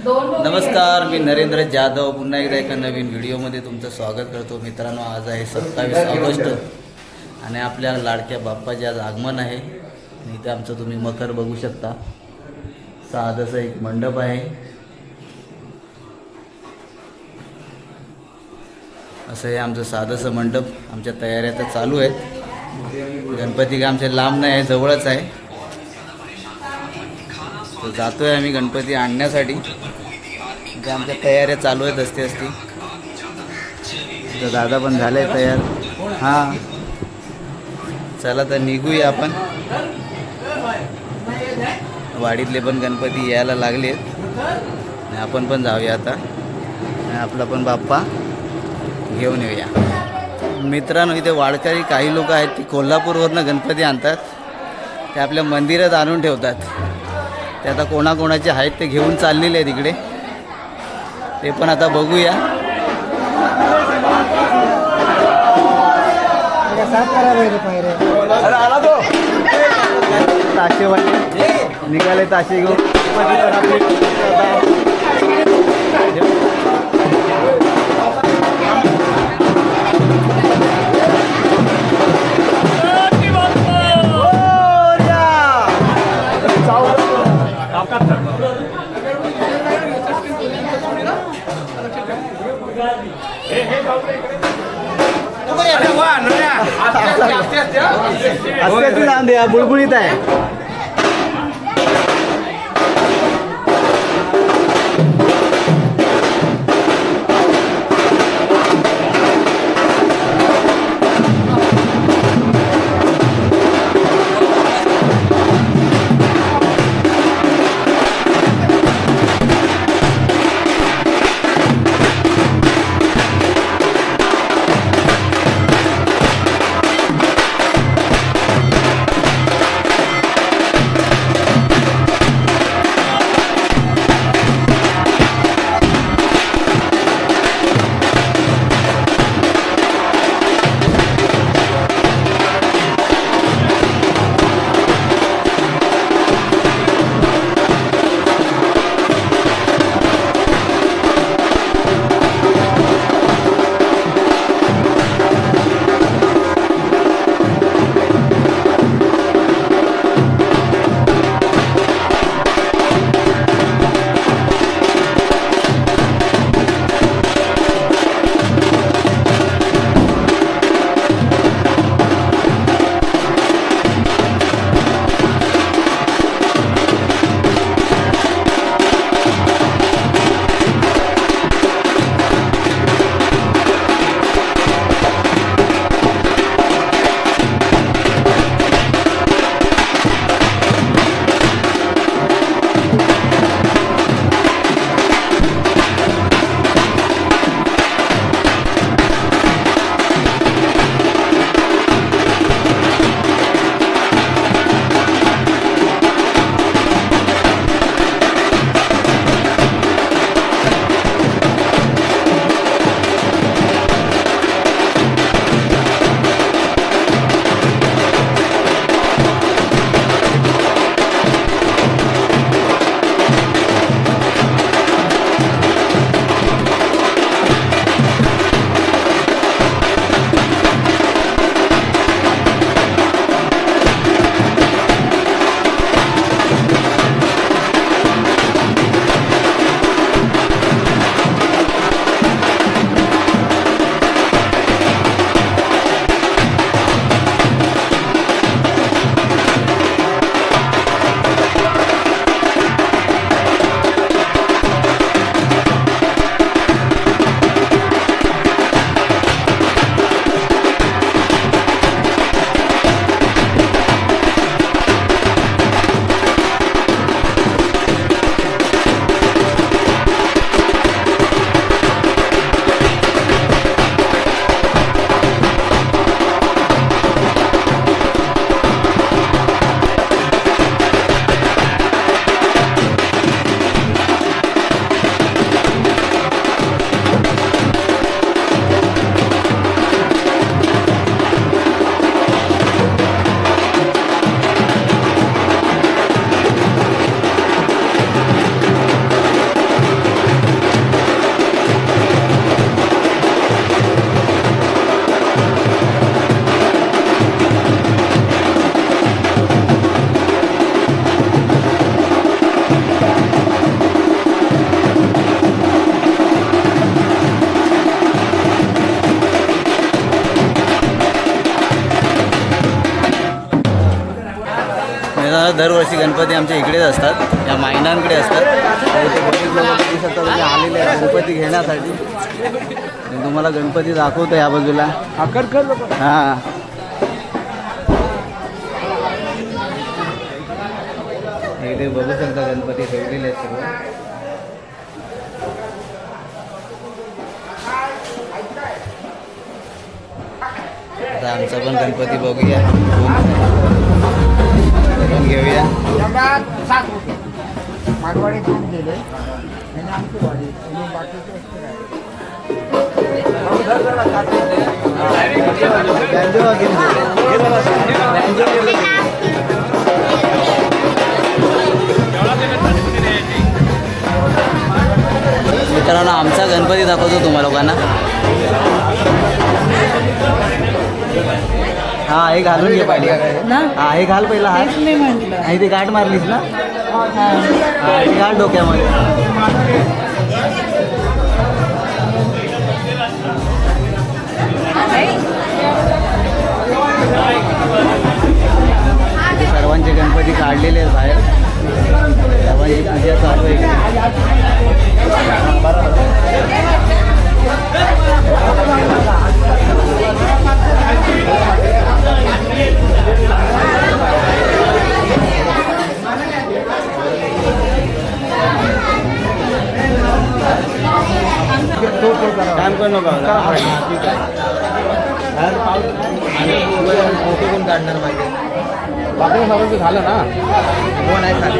नमस्कार, मी नरेंद्र जाधव पुन्हा एकदा एका नवीन व्हिडिओमध्ये तुमचं स्वागत करतो. मित्रांनो, आज आहे 27 ऑगस्ट आणि आपल्या लाडक्या बाप्पाचे आज आगमन आहे. इथे आमचं तुम्ही मकर बघू शकता. साधंसं एक मंडप आहे. असं आहे आमचं साधंसं मंडप. आमच्या तयाऱ्या तर चालू आहेत. गणपती का आमच्या लांब नाही आहे, जवळच आहे. तर जातोय आम्ही गणपती आणण्यासाठी. म्हणजे आमच्या तयाऱ्या चालू आहेत असती. तर दादा पण झाले तयार. हां, चला तर निघूया आपण. वाडीतले पण गणपती यायला लागले आणि आपण पण जाऊया आता आणि आपला पण बाप्पा घेऊन येऊया. मित्रांनो, इथे वारकरी काही लोक आहेत ती कोल्हापूरवरनं गणपती आणतात. ते आपल्या मंदिरात आणून ठेवतात. ते आता कोणाकोणाचे आहेत ते घेऊन चाललेले आहेत इकडे. ते पण आता बघूया. ताशेवाले निघाले, ताशे घेऊन. बुलबुलीत आहे. तुम्हाला दरवर्षी गणपती आमच्या इकडेच असतात, या मायनांकडे असतात. इथे बरेच लोक दिसतात तुम्ही आलेले आहेत गणपती घेण्यासाठी. मी तुम्हाला गणपती दाखवतो या बाजूला. हां, इथे बघू शकता गणपती ठेवलेले आहेत सर्व. आता आमचा पण गणपती बघूया, पण घेऊया. मित्रांनो आमचा गणपती दाखवतो तुम्हा लोकांना. हा हे घालून घे पाहिजे हा, हे घाल पहिला. हा आणि ती गाठ मारलीस ना, हा ती गाठ डोक्यामध्ये. सर्वांचे गणपती काढलेले आहेत बाहेर, सर्वांची पूजा चालू आहे. काम करू नका, फोटो कोण काढणार माझे? बाकी सगळं झालं ना, कोण आहे खाली?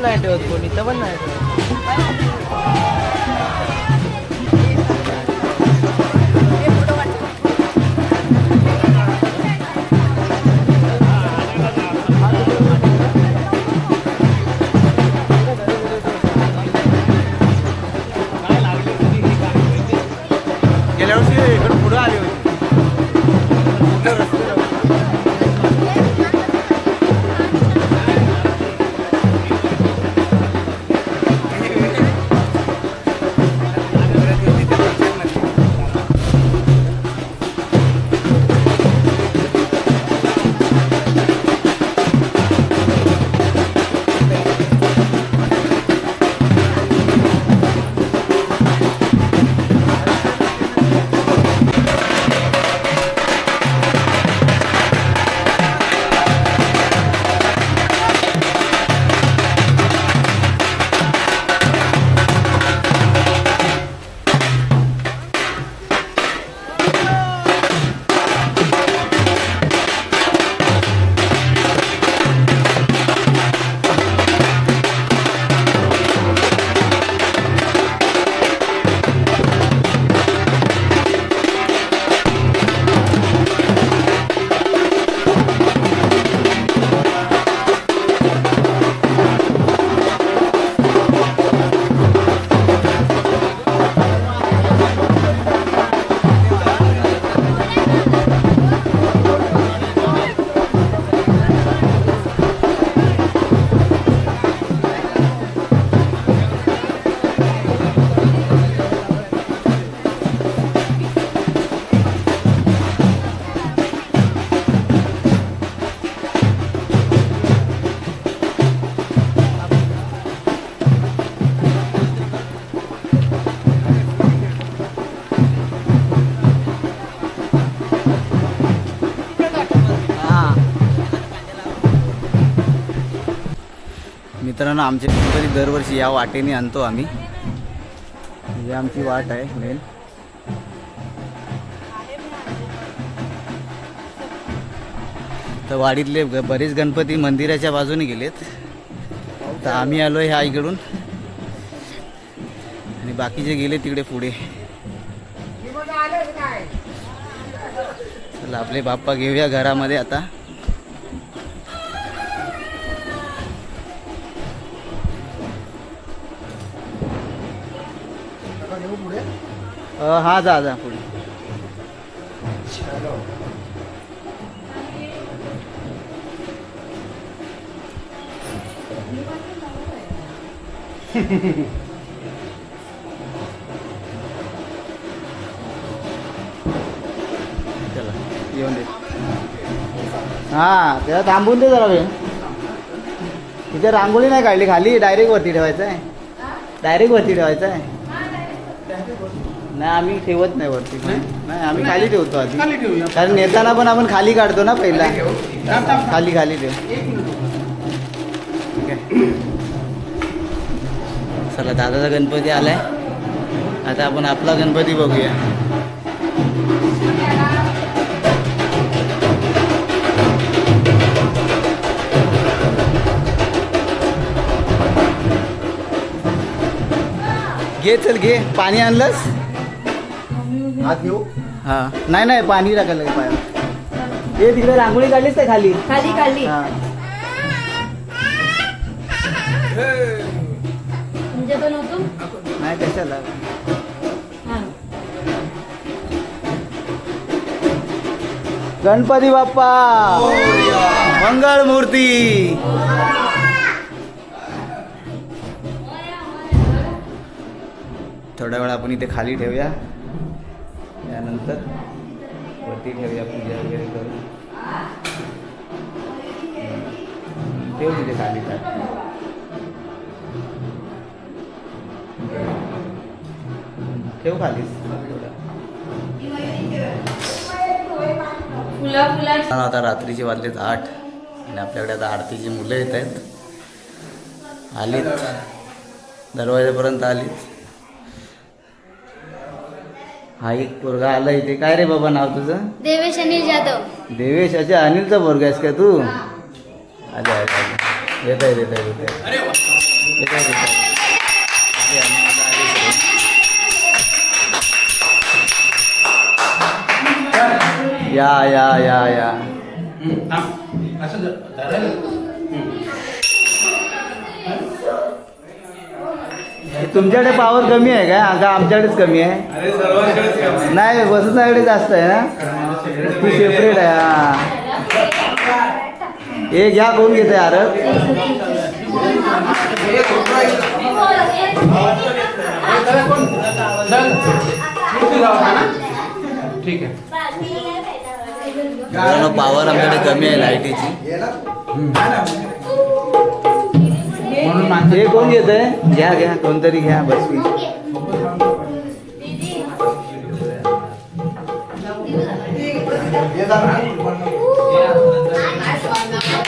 नाही ठेवत कोणी, तर पण नाही ठेवत. गेल्या वर्षी इकडे पुढं आली होती. मित्रांनो आमच्या गणपती दरवर्षी या वाटेने आणतो आम्ही. ही आमची वाट आहे मेन. तर वाडीतले बरेच गणपती मंदिराच्या बाजूने गेलेत. तर आम्ही आलो ह्या इकडून आणि बाकीचे गेले तिकडे पुढे. चला आपले बाप्पा घेऊया घरामध्ये आता. हा जा जा पुढे. चला येऊन दे. हा त्याला थांबून दे जरा वेळ. तिथे रांगोळी नाही काढली खाली, डायरेक्ट वरती ठेवायचं आहे. डायरेक्ट वरती ठेवायचं आहे. नाही आम्ही ठेवत नाही वरती. नाही आम्ही खाली ठेवतो आधी, कारण नेताना पण आपण खाली काढतो ना पहिला. खाली खाली ठेव. चला दादाचा गणपती आलाय. आता आपण आपला गणपती बघूया. घे चल घे. पाणी आणलंस? हात घेऊ. हा नाही नाही पाणी टाकायला पायात. हे तिकडे रांगोळी काढलीस काय खाली? खाली काढली. हा नाही कशाला. गणपती बाप्पा मंगळ मूर्ती. थोड्या वेळ आपण इथे खाली ठेवूया, त्यानंतर वरती ठेवूया पूजा वगैरे करून. ठेव तिथे खाली काय. ठेव खालीच. आता रात्रीचे वाजलेत 8 आणि आपल्याकडे आता आरतीची मुलं येत आहेत. आलीत दरवाजापर्यंत आलीत. हा एक पोरगा आला इथे. काय रे बाबा नाव तुझं? देवेश अनिल जाधव. देवेश. अच्छा अनिलचा पोरगा आहेस का तू? अच्छा अच्छा येत आहे येत आहे येत आहे येत आहे येत आहे. या या या या. तुमच्याकडे पावर कमी आहे का? आता आमच्याकडेच कमी आहे. नाही वसंतकडे जास्त आहे ना. ती सेपरेट आहे. हा हे घ्या. कोण घेत आहे आरत? ठीक आहे. पावर आमच्याकडे कमी आहे लाईटीची. हे कोण घेत आहे? घ्या घ्या कोणतरी घ्या. बस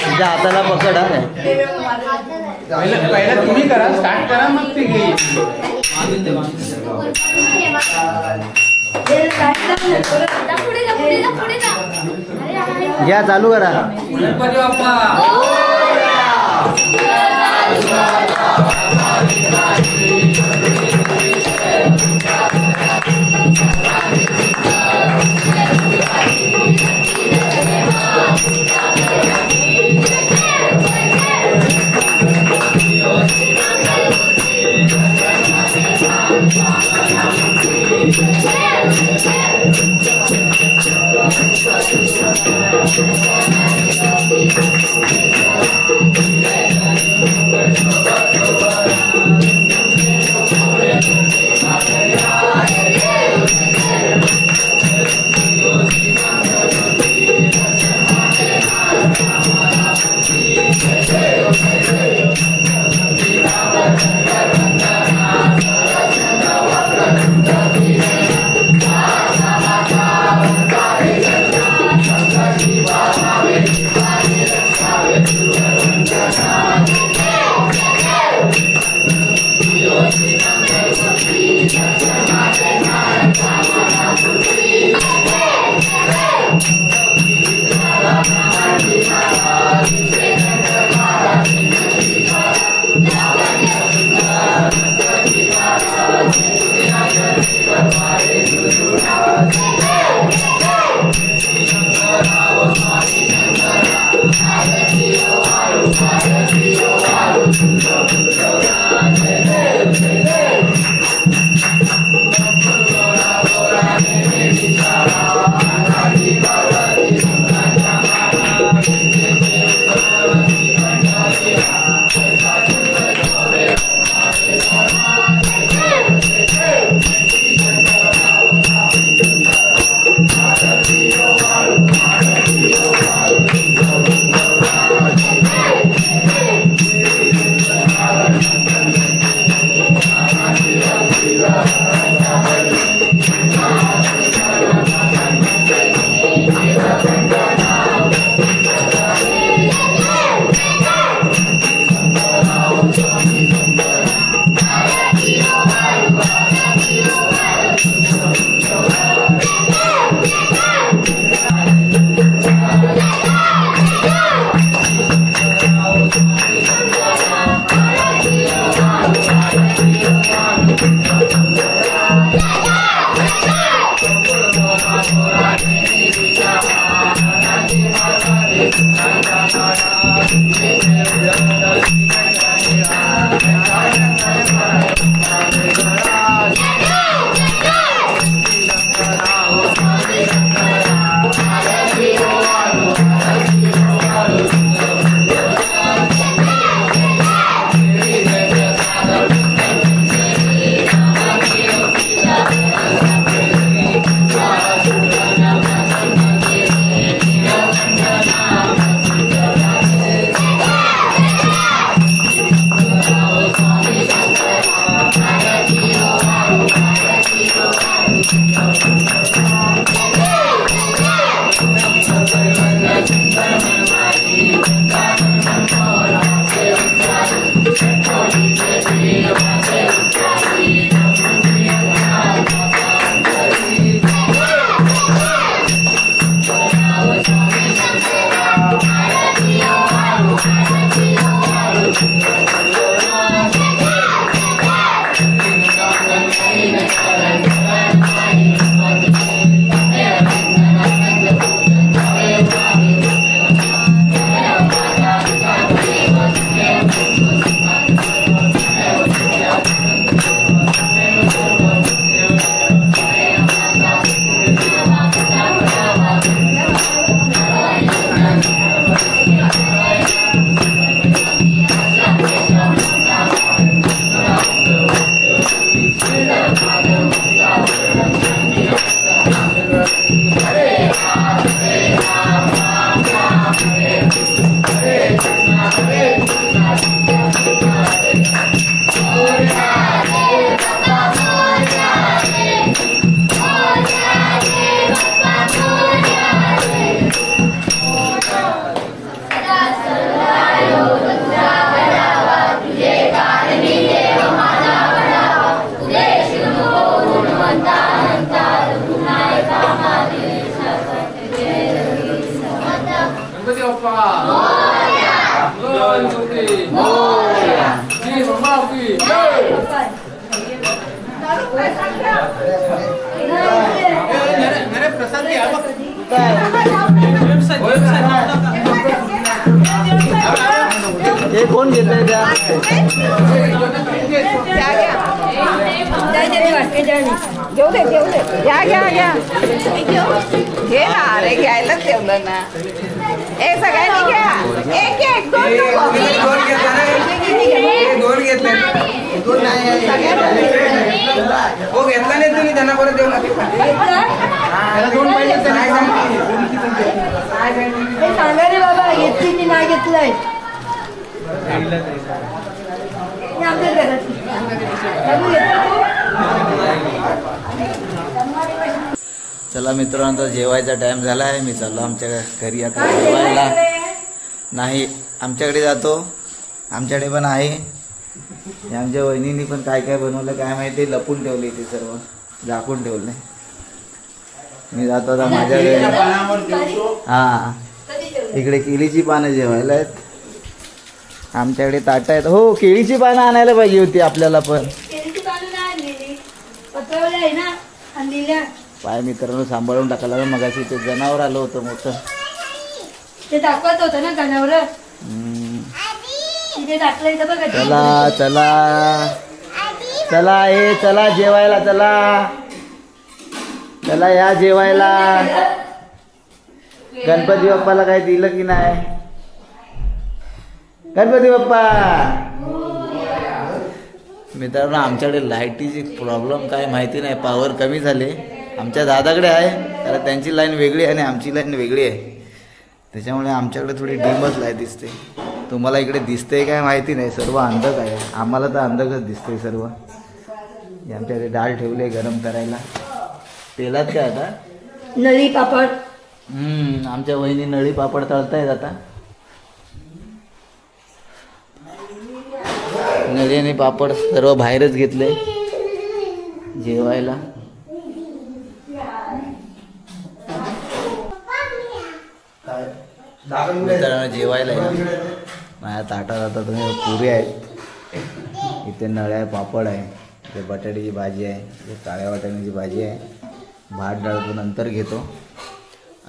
तुझ्या हाताला पकड आहे. पहिला तुम्ही करा, स्टार्ट करा मग ते घेईल. घ्या चालू करा. Bye. हे कोण घेतलंय त्या घेऊ दे घ्या घे ना अरे घ्यायलाच ठेवलं ना ए सगळ्यांनी घ्या एक एक दोन घेतले हो घेतला नाही तुम्ही त्यांना परत देऊ सांगा रे बाबा घेतली की नाही घेतलंय चला मित्रांनो, जेवायचा टाइम झाला आहे. मी चाललो आमच्या घरी आता जेवायला. नाही आमच्याकडे जातो, आमच्याकडे पण आहे. आमच्या वहिनींनी पण काय काय बनवलं काय माहिती, लपून ठेवले ते सर्व, झाकून ठेवले. मी जातो आता माझ्या घरी. हा इकडे केळीची पानं जेवायला आहेत, आमच्याकडे ताटं आहेत. हो केळीची पानं आणायला पाहिजे होती आपल्याला पण. पाय मित्रांनो सांभाळून टाकायला. मगाशी ते जनावर आलं होतं मोठं, ते दाखवत होतं ना जनावर. चला चला चला ये चला जेवायला, चला चला या जेवायला. गणपती बाप्पाला काय दिलं की नाही? गणपती बाप्पा. मित्रांनो आमच्याकडे लाईटीची प्रॉब्लेम काय माहिती नाही, पॉवर कमी झाले. आमच्या दादाकडे आहे, तर त्यांची लाईन वेगळी आहे आणि आमची लाईन वेगळी आहे, त्याच्यामुळे आमच्याकडे थोडी डिमच लाईट दिसते. तुम्हाला इकडे दिसते काय माहिती नाही, सर्व अंधक आहे. आम्हाला तर अंधकच दिसते सर्व. आमच्याकडे डाळ ठेवले गरम करायला. तेलात काय आता? नळी पापड. आमच्या वहिनी नळी पापड तळतायत आता. नळी आणि पापड सर्व बाहेरच घेतले जेवायला. मित्रांनो जेवायला माझ्या ताटात आता तुम्ही पुरी आहेत, इथे नळ्या पापड आहे, इथे बटाट्याची भाजी आहे, इथे काळ्या वाटाण्याची भाजी आहे. भात डाळ तो नंतर घेतो,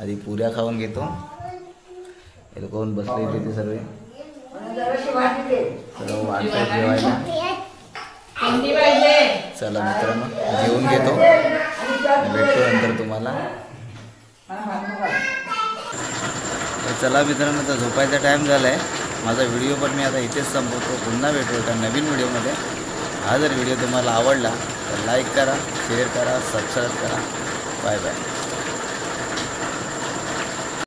आधी पुऱ्या खाऊन घेतो, हे लोक बसले इथे ते सर्व वाटतं जेवायला. चला मित्रांनो जेवून घेतो, भेटतो नंतर तुम्हाला. तर चला मित्रांनो, आता झोपायचा टाईम झाला आहे. माझा व्हिडिओ पण मी आता इथेच संपवतो. पुन्हा भेटू एका नवीन व्हिडिओमध्ये. हा जर व्हिडिओ तुम्हाला आवडला तर लाईक करा, शेअर करा, सबस्क्राईब करा. Bye bye.